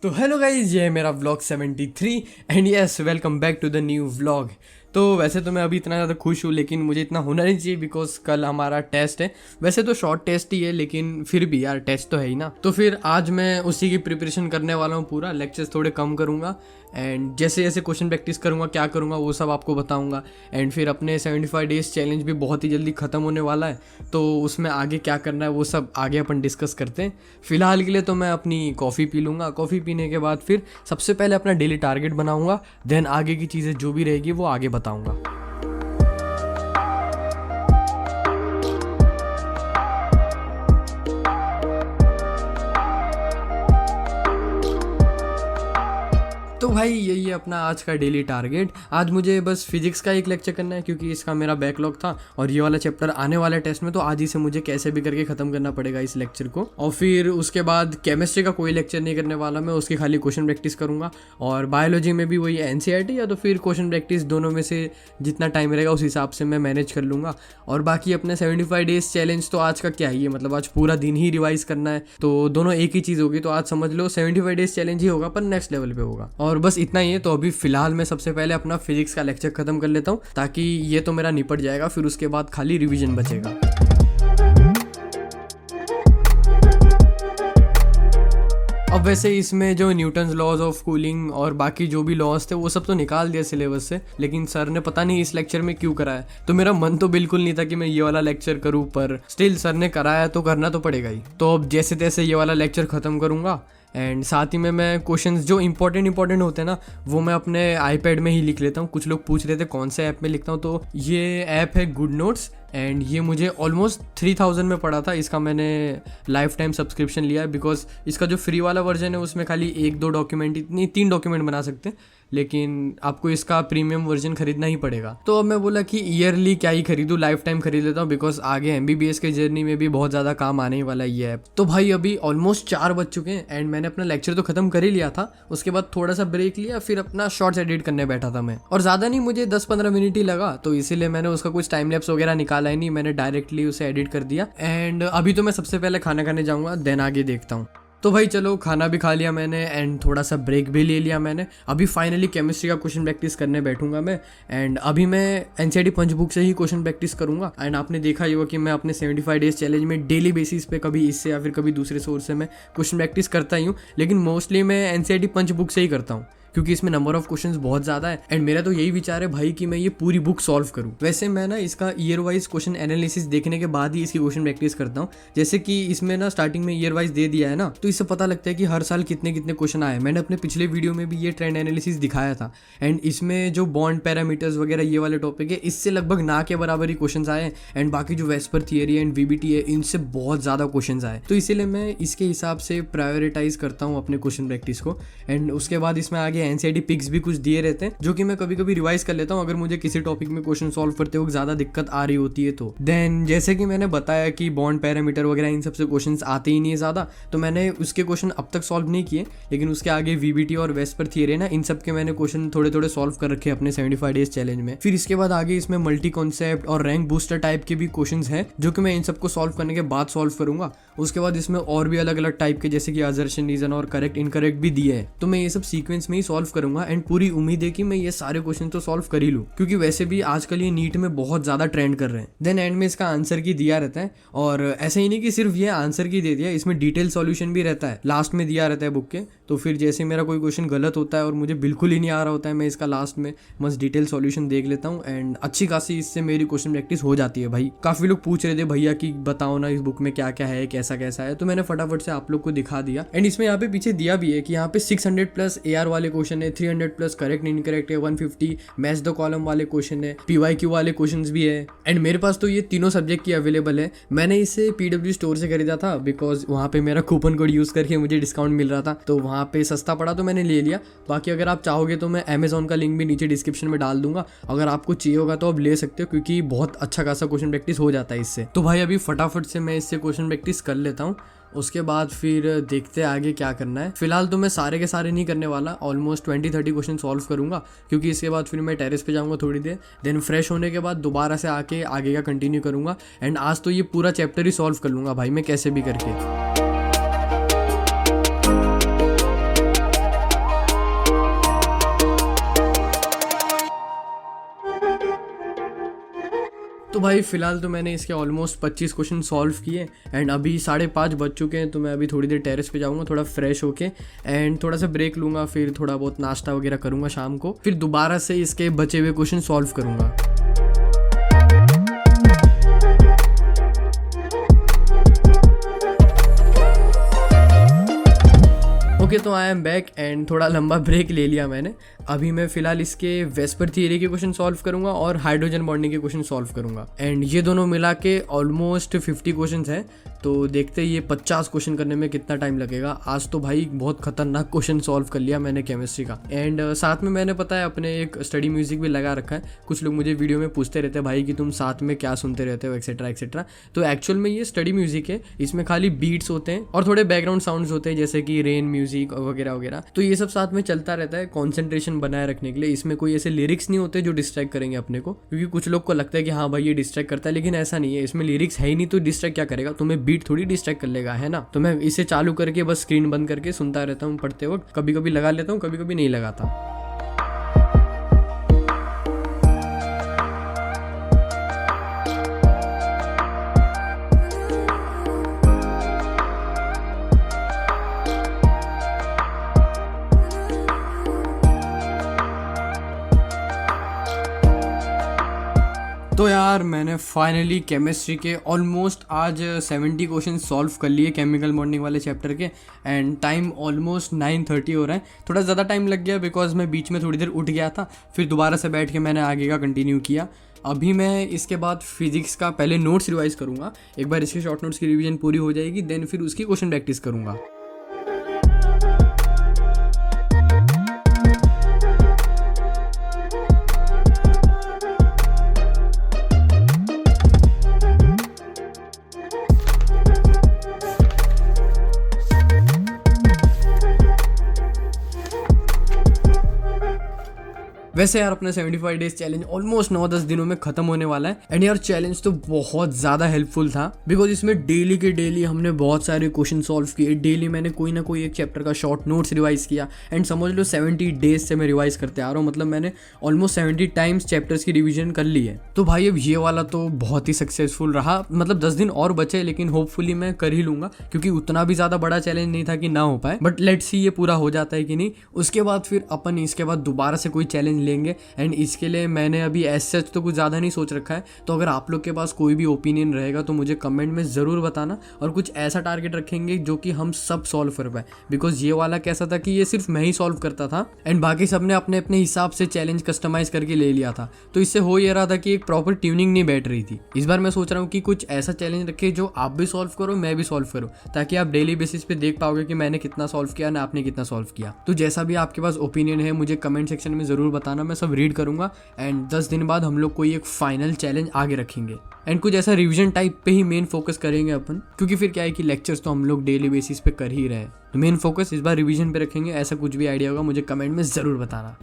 तो hello guys, ये है मेरा vlog 73 and yes welcome back to the new vlog. तो वैसे तो मैं अभी इतना ज़्यादा खुश हूँ, लेकिन मुझे इतना होना नहीं चाहिए बिकॉज कल हमारा टेस्ट है। वैसे तो शॉर्ट टेस्ट ही है, लेकिन फिर भी यार टेस्ट तो है ही ना। तो फिर आज मैं उसी की प्रिपरेशन करने वाला हूँ, पूरा लेक्चर्स थोड़े कम करूँगा एंड जैसे जैसे क्वेश्चन प्रैक्टिस करूँगा क्या करूँगा वो सब आपको बताऊँगा। एंड फिर अपने 75 डेज चैलेंज भी बहुत ही जल्दी ख़त्म होने वाला है, तो उसमें आगे क्या करना है वो सब आगे अपन डिस्कस करते हैं। फिलहाल के लिए तो मैं अपनी कॉफ़ी पी लूँगा। कॉफ़ी पीने के बाद फिर सबसे पहले अपना डेली टारगेट बनाऊँगा, देन आगे की चीज़ें जो भी रहेगी वो आगे बताऊँगा। तो भाई यही है अपना आज का डेली टारगेट। आज मुझे बस फिजिक्स का एक लेक्चर करना है क्योंकि इसका मेरा बैकलॉग था और ये वाला चैप्टर आने वाला टेस्ट में, तो आज ही से मुझे कैसे भी करके ख़त्म करना पड़ेगा इस लेक्चर को। और फिर उसके बाद केमिस्ट्री का कोई लेक्चर नहीं करने वाला मैं, उसकी खाली क्वेश्चन प्रैक्टिस करूँगा। और बायोलॉजी में भी वही NCERT या तो फिर क्वेश्चन प्रैक्टिस, दोनों में से जितना टाइम रहेगा उस हिसाब से मैं मैनेज कर लूँगा। और बाकी अपने 75 डेज चैलेंज तो आज का क्या ही है, मतलब आज पूरा दिन ही रिवाइज करना है, तो दोनों एक ही चीज़ होगी। तो आज समझ लो 75 डेज चैलेंज ही होगा पर नेक्स्ट लेवल पे होगा। और बस इतना ही है। तो अभी फिलहाल मैं सबसे पहले अपना फिजिक्स का लेक्चर खत्म कर लेता हूँ ताकि ये तो मेरा निपट जाएगा, फिर उसके बाद खाली रिवीजन बचेगा। अब वैसे इसमें जो न्यूटन्स लॉज ऑफ कूलिंग और बाकी जो भी लॉज थे वो सब तो निकाल दिया सिलेबस से, लेकिन सर ने पता नहीं इस लेक्चर में क्यों कराया। तो मेरा मन तो बिल्कुल नहीं था कि मैं ये वाला लेक्चर करूँ, पर स्टिल सर ने कराया तो करना तो पड़ेगा ही। तो अब जैसे तैसे ये वाला लेक्चर ख़त्म करूँगा एंड साथ ही में मैं क्वेश्चंस जो इंपॉर्टेंट होते हैं ना वो मैं अपने iPad में ही लिख लेता हूँ। कुछ लोग पूछ रहे थे कौन से ऐप में लिखता हूँ, तो ये ऐप है गुड नोट्स एंड ये मुझे ऑलमोस्ट 3000 में पड़ा था। इसका मैंने लाइफ टाइम सब्सक्रिप्शन लिया है बिकॉज इसका जो फ्री वाला वर्जन है उसमें खाली 1-2 डॉक्यूमेंट, इतनी 3 डॉक्यूमेंट बना सकते हैं, लेकिन आपको इसका प्रीमियम वर्जन खरीदना ही पड़ेगा। तो अब मैं बोला कि ईयरली क्या ही खरीदूँ, लाइफ टाइम खरीद लेता हूँ बिकॉज आगे MBBS के जर्नी में भी बहुत ज़्यादा काम आने ही वाला ये ऐप। तो भाई अभी ऑलमोस्ट 4 बज चुके हैं एंड मैंने अपना लेक्चर तो खत्म कर ही लिया था। उसके बाद थोड़ा सा ब्रेक लिया, फिर अपना शॉर्ट्स एडिट करने बैठा था मैं, और ज़्यादा नहीं मुझे 10-15 मिनट ही लगा, तो इसीलिए मैंने उसका कुछ टाइम लैप्स वगैरह निकाला ही नहीं, मैंने डायरेक्टली उसे एडिट कर दिया। एंड अभी तो मैं सबसे पहले खाना खाने जाऊँगा, देन आगे देखता हूँ। तो भाई चलो खाना भी खा लिया मैंने एंड थोड़ा सा ब्रेक भी ले लिया मैंने। अभी फाइनली केमिस्ट्री का क्वेश्चन प्रैक्टिस करने बैठूंगा मैं एंड अभी मैं NCERT पंच बुक से ही क्वेश्चन प्रैक्टिस करूंगा। एंड आपने देखा ही होगा कि मैं अपने 75 डेज चैलेंज में डेली बेसिस पे कभी इससे या फिर कभी दूसरे सोर्स से मैं क्वेश्चन प्रैक्टिस करता ही हूँ, लेकिन मोस्टली मैं NCERT पंच बुक से ही करता हूँ क्योंकि इसमें नंबर ऑफ क्वेश्चंस बहुत ज़्यादा है एंड मेरा तो यही विचार है भाई कि मैं ये पूरी बुक सॉल्व करूँ। वैसे मैं ना इसका ईयर वाइज क्वेश्चन एनालिसिस देखने के बाद ही इसकी क्वेश्चन प्रैक्टिस करता हूँ। जैसे कि इसमें ना स्टार्टिंग में ईयर वाइज दे दिया है ना, तो इससे पता लगता है कि हर साल कितने कितने क्वेश्चन आए। मैंने अपने पिछले वीडियो में भी ये ट्रेंड एनालिसिस दिखाया था एंड इसमें जो बॉन्ड पैरामीटर्स वगैरह ये वाले टॉपिक है इससे लगभग ना के बराबर ही क्वेश्चन आए एंड बाकी जो वेस्पर थियरी एंड VBT है इनसे बहुत ज़्यादा क्वेश्चन आए। तो इसीलिए मैं इसके हिसाब से प्रायोरिटाइज करता हूँ अपने क्वेश्चन प्रैक्टिस को। एंड उसके बाद इसमें आगे NCERT पिक्स भी कुछ दिए रहते हैं जो कि मैं कभी कभी रिवाइज कर लेता हूँ अगर मुझे किसी टॉपिक में क्वेश्चन सॉल्व करते वक्त ज्यादा दिक्कत आ रही होती है तो। देन जैसे कि मैंने बताया कि बॉन्ड पैरामीटर वगैरह इन सबसे क्वेश्चंस आते ही नहीं है ज्यादा, तो मैंने उसके क्वेश्चन अब तक सॉल्व नहीं किए, लेकिन उसके आगे VBT और वेस्पर थियरी ना इन सब के मैंने क्वेश्चन थोड़े थोड़े सॉल्व कर रखे अपने 75 डेज चैलेंज में। फिर इसके बाद आगे इसमें मल्टी कॉन्सेप्ट और रैंक बूस्टर टाइप के भी क्वेश्चन है जो कि मैं इन सबको सॉल्व करने के बाद सॉल्व करूंगा। उसके बाद इसमें और भी अलग अलग टाइप के जैसे कि असर्शन, रीजन और करेक्ट इनकरेक्ट भी दिए हैं, तो मैं ये सब सीक्वेंस में ही सॉल्व करूंगा एंड पूरी उम्मीद है कि मैं ये सारे क्वेश्चन तो सॉल्व कर ही लूँ क्योंकि वैसे भी आजकल ये नीट में बहुत ज्यादा ट्रेंड कर रहे हैं। देन एंड में इसका आंसर की दिया रहता है, और ऐसा ही नहीं कि सिर्फ ये आंसर की दे दिया, इसमें डिटेल सॉल्यूशन भी रहता है, लास्ट में दिया रहता है बुक के। तो फिर जैसे मेरा कोई क्वेश्चन गलत होता है और मुझे बिल्कुल ही नहीं आ रहा होता है, मैं इसका लास्ट में बस डिटेल सॉल्यूशन देख लेता हूँ एंड अच्छी खासी इससे मेरी क्वेश्चन प्रैक्टिस हो जाती है। भाई काफी लोग पूछ रहे थे भैया कि बताओ ना इस बुक में क्या क्या है, कैसा कैसा है, तो मैंने फटाफट से आप लोग को दिखा दिया। एंड इसमें यहाँ पे पीछे दिया भी है कि यहाँ पे 600+ AR वाले क्वेश्चन है, 300+ करेक्ट इनकरेक्ट है, 150 मैच द कॉलम वाले क्वेश्चन है, PYQ वाले क्वेश्चंस भी है। एंड मेरे पास तो ये तीनों सब्जेक्ट की अवेलेबल है। मैंने इसे PW स्टोर से खरीदा था बिकॉज वहाँ पे मेरा कूपन कोड यूज करके मुझे डिस्काउंट मिल रहा था, तो वहाँ पे सस्ता पड़ा तो मैंने ले लिया। बाकी अगर आप चाहोगे तो मैं Amazon का लिंक भी नीचे डिस्क्रिप्शन में डाल दूंगा, अगर आपको चाहिए होगा तो आप ले सकते हो क्योंकि बहुत अच्छा खासा क्वेश्चन प्रैक्टिस हो जाता है इससे। तो भाई अभी फटाफट से मैं इससे क्वेश्चन प्रैक्टिस कर लेता हूँ, उसके बाद फिर देखते हैं आगे क्या करना है। फिलहाल तो मैं सारे के सारे नहीं करने वाला, ऑलमोस्ट 20-30 क्वेश्चन सॉल्व करूंगा क्योंकि इसके बाद फिर मैं टेरेस पे जाऊंगा थोड़ी देर, देन फ्रेश होने के बाद दोबारा से आके आगे का कंटिन्यू करूंगा। एंड आज तो ये पूरा चैप्टर ही सॉल्व कर लूंगा भाई मैं कैसे भी करके। भाई फिलहाल तो मैंने इसके ऑलमोस्ट 25 क्वेश्चन सॉल्व किए एंड अभी 5:30 बज चुके हैं। तो मैं अभी थोड़ी देर टेरेस पे जाऊंगा थोड़ा फ्रेश होके एंड थोड़ा सा ब्रेक लूंगा, फिर थोड़ा बहुत नाश्ता वगैरह करूंगा शाम को, फिर दोबारा से इसके बचे हुए क्वेश्चन सॉल्व करूंगा। ओके तो आई एम बैक एंड थोड़ा लंबा ब्रेक ले लिया मैंने। अभी मैं फिलहाल इसके वेस्पर थियरी के क्वेश्चन सॉल्व करूंगा और हाइड्रोजन बॉन्डिंग के क्वेश्चन सॉल्व करूंगा एंड ये दोनों मिला के ऑलमोस्ट 50 क्वेश्चन हैं। तो देखते हैं ये 50 क्वेश्चन करने में कितना टाइम लगेगा। आज तो भाई बहुत खतरनाक क्वेश्चन सॉल्व कर लिया मैंने केमिस्ट्री का एंड साथ में मैंने पता है अपने एक स्टडी म्यूजिक भी लगा रखा है। कुछ लोग मुझे वीडियो में पूछते रहते हैं भाई कि तुम साथ में क्या सुनते रहते हो एक्सेट्रा एक्सेट्रा। तो एक्चुअल में ये स्टडी म्यूजिक है, इसमें खाली बीट्स होते हैं और थोड़े बैकग्राउंड साउंड्स होते हैं जैसे कि रेन म्यूजिक वगैरह वगैरह। तो ये सब साथ में चलता रहता है कॉन्सेंट्रेशन बनाए रखने के लिए। इसमें कोई ऐसे लिरिक्स नहीं होते जो डिस्ट्रैक्ट करेंगे अपने को, क्योंकि कुछ लोग को लगता है कि हाँ भाई ये डिस्ट्रैक्ट करता है, लेकिन ऐसा नहीं है। इसमें लिरिक्स है ही नहीं तो डिस्ट्रैक्ट क्या करेगा, तुम्हें बीट थोड़ी डिस्ट्रैक्ट कर लेगा, है ना। तो मैं इसे चालू करके बस स्क्रीन बंद करके सुनता रहता हूँ पढ़ते वक्त। कभी कभी लगा लेता हूँ, कभी कभी नहीं लगाता। तो यार मैंने फाइनली केमिस्ट्री के ऑलमोस्ट आज 70 क्वेश्चन सॉल्व कर लिए केमिकल बॉन्डिंग वाले चैप्टर के एंड टाइम ऑलमोस्ट 9:30 हो रहा है। थोड़ा ज़्यादा टाइम लग गया बिकॉज मैं बीच में थोड़ी देर उठ गया था, फिर दोबारा से बैठ के मैंने आगे का कंटिन्यू किया। अभी मैं इसके बाद फिजिक्स का पहले नोट्स रिवाइज करूँगा, एक बार इसके शॉर्ट नोट्स की रिवीजन पूरी हो जाएगी, देन फिर उसकी क्वेश्चन प्रैक्टिस करूँगा। वैसे यार अपना 75 डेज चैलेंज ऑलमोस्ट 9-10 दिनों में खत्म होने वाला है एंड यार चैलेंज तो बहुत ज़्यादा हेल्पफुल था बिकॉज इसमें डेली के डेली हमने बहुत सारे क्वेश्चन सॉल्व किए। डेली मैंने कोई ना कोई एक चैप्टर का शॉर्ट नोट्स रिवाइज किया एंड समझ लो 70 डेज से मैं रिवाइज करते आ रहा हूँ। मतलब मैंने ऑलमोस्ट 70 टाइम्स चैप्टर्स की रिविजन कर ली है। तो भाई अब ये वाला तो बहुत ही सक्सेसफुल रहा। मतलब 10 दिन और बचे लेकिन होपफुली मैं कर ही लूँगा, क्योंकि उतना भी ज़्यादा बड़ा चैलेंज नहीं था कि ना हो पाए। बट लेट्स सी ये पूरा हो जाता है कि नहीं। उसके बाद फिर अपन इसके बाद दोबारा से कोई चैलेंज लेंगे एंड इसके लिए मैंने अभी एज सच तो कुछ ज़्यादा नहीं सोच रखा है। तो अगर आप लोग के पास कोई भी ओपिनियन रहेगा तो मुझे कमेंट में ज़रूर बताना और कुछ ऐसा टारगेट रखेंगे जो कि हम सब सॉल्व कर पाए। बिकॉज ये वाला कैसा था कि ये सिर्फ मैं ही सॉल्व करता था एंड बाकी सब ने अपने अपने हिसाब से चैलेंज कस्टमाइज करके ले लिया था। तो इससे हो ये रहा था कि एक प्रॉपर ट्यूनिंग नहीं बैठ रही थी। इस बार मैं सोच रहा हूँ कि कुछ ऐसा चैलेंज रखे जो आप भी सॉल्व करो, मैं भी सॉल्व करूँ, ताकि आप डेली बेसिस पे देख पाओगे कि मैंने कितना सॉल्व किया ना आपने कितना सॉल्व किया। तो जैसा भी आपके पास ओपिनियन है मुझे कमेंट सेक्शन में ज़रूर बताना, मैं सब रीड करूँगा एंड 10 दिन बाद हम लोग कोई एक फाइनल चैलेंज आगे रखेंगे एंड कुछ ऐसा रिवीजन टाइप पे ही मेन फोकस करेंगे अपन, क्योंकि फिर क्या है कि लेक्चर्स तो हम लोग डेली बेसिस पे कर ही रहे हैं। तो मेन फोकस इस बार रिवीजन पे रखेंगे। ऐसा कुछ भी आइडिया होगा मुझे कमेंट में ज़रूर बताना।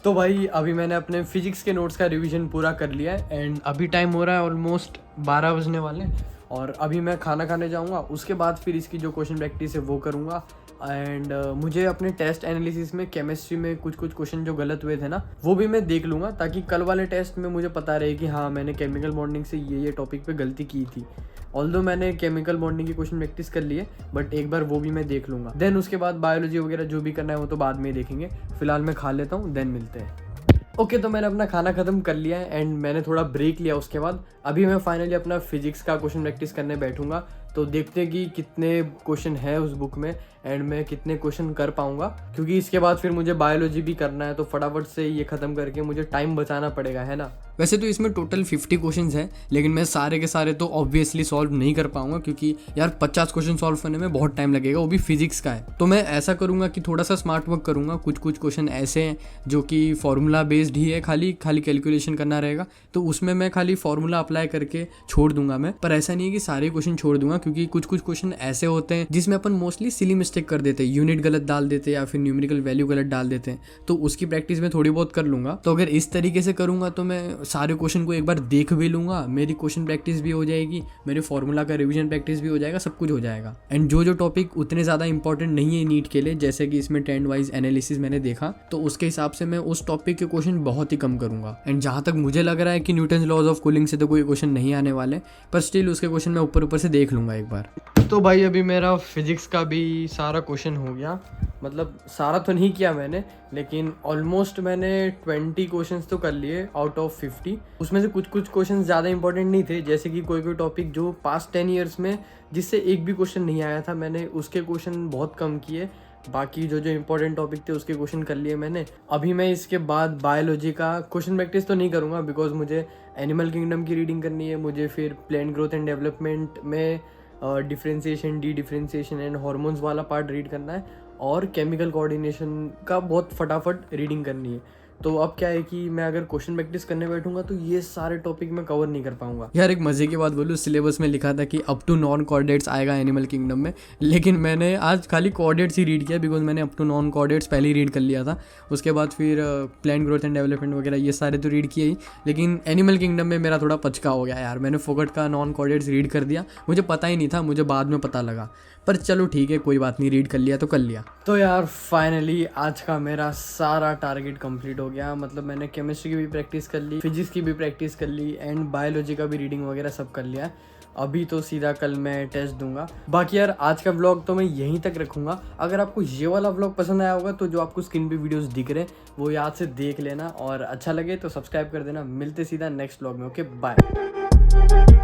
तो भाई अभी मैंने अपने फिजिक्स के नोट्स का रिवीजन पूरा कर लिया है एंड अभी टाइम हो रहा है ऑलमोस्ट 12 बजने वाले और अभी मैं खाना खाने जाऊंगा। उसके बाद फिर इसकी जो क्वेश्चन प्रैक्टिस है वो करूंगा एंड मुझे अपने टेस्ट एनालिसिस में केमिस्ट्री में कुछ क्वेश्चन जो गलत हुए थे ना वो भी मैं देख लूँगा, ताकि कल वाले टेस्ट में मुझे पता रहे कि हाँ मैंने केमिकल बॉन्डिंग से ये टॉपिक पे गलती की थी। ऑल्दो मैंने केमिकल बॉन्डिंग की क्वेश्चन प्रैक्टिस कर ली है बट एक बार वो भी मैं देख लूँगा। देन उसके बाद बायोलॉजी वगैरह जो भी करना है वो तो बाद में देखेंगे। फिलहाल मैं खा लेता हूँ, देन मिलते हैं। ओके तो मैंने अपना खाना ख़त्म कर लिया है एंड मैंने थोड़ा ब्रेक लिया। उसके बाद अभी मैं फाइनली अपना फिजिक्स का क्वेश्चन प्रैक्टिस करने बैठूंगा। तो देखते हैं कि कितने क्वेश्चन है उस बुक में एंड मैं कितने क्वेश्चन कर पाऊंगा, क्योंकि इसके बाद फिर मुझे बायोलॉजी भी करना है। तो फटाफट से ये ख़त्म करके मुझे टाइम बचाना पड़ेगा, है ना। वैसे तो इसमें टोटल 50 क्वेश्चंस हैं लेकिन मैं सारे के सारे तो ऑब्वियसली सॉल्व नहीं कर पाऊंगा, क्योंकि यार 50 क्वेश्चन सॉल्व करने में बहुत टाइम लगेगा, वो भी फिजिक्स का है। तो मैं ऐसा करूंगा कि थोड़ा सा स्मार्ट वर्क करूंगा। कुछ क्वेश्चन ऐसे हैं जो कि फॉर्मूला बेस्ड ही है, खाली कैलकुलेशन करना रहेगा। तो उसमें मैं खाली फॉर्मूला अप्लाई करके छोड़ दूंगा मैं। पर ऐसा नहीं है कि सारे क्वेश्चन छोड़ दूंगा, क्योंकि कुछ क्वेश्चन ऐसे होते हैं जिसमें अपन मोस्टली सिली मिस्टेक कर देते हैं, यूनिट गलत डाल देते हैं या फिर न्यूमेरिकल वैल्यू गलत डाल देते हैं। तो उसकी प्रैक्टिस में थोड़ी बहुत कर लूंगा। तो अगर इस तरीके से करूंगा तो मैं सारे क्वेश्चन को एक बार देख भी लूँगा, मेरी क्वेश्चन प्रैक्टिस भी हो जाएगी, मेरे फॉर्मूला का रिवीजन प्रैक्टिस भी हो जाएगा, सब कुछ हो जाएगा। एंड जो टॉपिक उतने ज़्यादा इंपॉर्टेंट नहीं है नीट के लिए, जैसे कि इसमें ट्रेंड वाइज एनालिसिस मैंने देखा, तो उसके हिसाब से मैं उस टॉपिक के क्वेश्चन बहुत ही कम करूँगा। एंड जहाँ तक मुझे लग रहा है कि न्यूटन्स लॉज ऑफ कूलिंग से तो कोई क्वेश्चन नहीं आने वाले, पर स्टिल उसके क्वेश्चन मैं ऊपर से देख लूँगा एक बार। तो भाई अभी मेरा फिजिक्स का भी सारा क्वेश्चन हो गया, मतलब सारा तो नहीं किया मैंने, लेकिन ऑलमोस्ट मैंने 20 क्वेश्चंस तो कर लिए आउट ऑफ 50। उसमें से कुछ क्वेश्चंस ज़्यादा इंपॉर्टेंट नहीं थे, जैसे कि कोई टॉपिक जो पास्ट 10 ईयर्स में जिससे एक भी क्वेश्चन नहीं आया था, मैंने उसके क्वेश्चन बहुत कम किए। बाकी जो इंपॉर्टेंट टॉपिक थे उसके क्वेश्चन कर लिए मैंने। अभी मैं इसके बाद बायोलॉजी का क्वेश्चन प्रैक्टिस तो नहीं करूँगा, बिकॉज मुझे एनिमल किंगडम की रीडिंग करनी है, मुझे फिर प्लांट ग्रोथ एंड डेवलपमेंट में differentiation, D differentiation and hormones वाला पार्ट रीड करना है, और केमिकल कोऑर्डिनेशन का बहुत फटाफट रीडिंग करनी है। तो अब क्या है कि मैं अगर क्वेश्चन प्रैक्टिस करने बैठूंगा तो ये सारे टॉपिक मैं कवर नहीं कर पाऊंगा। यार एक मजे की बात बोलूँ, सिलेबस में लिखा था कि अप टू नॉन कोऑर्डिनेट्स आएगा एनिमल किंगडम में, लेकिन मैंने आज खाली कोऑर्डिनेट्स ही रीड किया, बिकॉज मैंने अप टू नॉन कोऑर्डिनेट्स पहले ही रीड कर लिया था। उसके बाद फिर प्लांट ग्रोथ एंड डेवलपमेंट वगैरह ये सारे तो रीड किए ही, लेकिन एनिमल किंगडम में मेरा थोड़ा पचका हो गया यार। मैंने फोकट का नॉन कोऑर्डिनेट्स रीड कर दिया, मुझे पता ही नहीं था, मुझे बाद में पता लगा, पर चलो ठीक है, कोई बात नहीं, रीड कर लिया तो कर लिया। तो यार फाइनली आज का मेरा सारा टारगेट कंप्लीट हो गया। मतलब मैंने केमिस्ट्री की भी प्रैक्टिस कर ली, फिजिक्स की भी प्रैक्टिस कर ली, एंड बायोलॉजी का भी रीडिंग वगैरह सब कर लिया। अभी तो सीधा कल मैं टेस्ट दूंगा। बाकी यार आज का व्लॉग तो मैं यहीं तक रखूंगा। अगर आपको ये वाला व्लॉग पसंद आया होगा तो जो आपको स्क्रीन पे वीडियोस दिख रहे हैं वो याद से देख लेना, और अच्छा लगे तो सब्सक्राइब कर देना। मिलते सीधा नेक्स्ट व्लॉग में। Okay bye.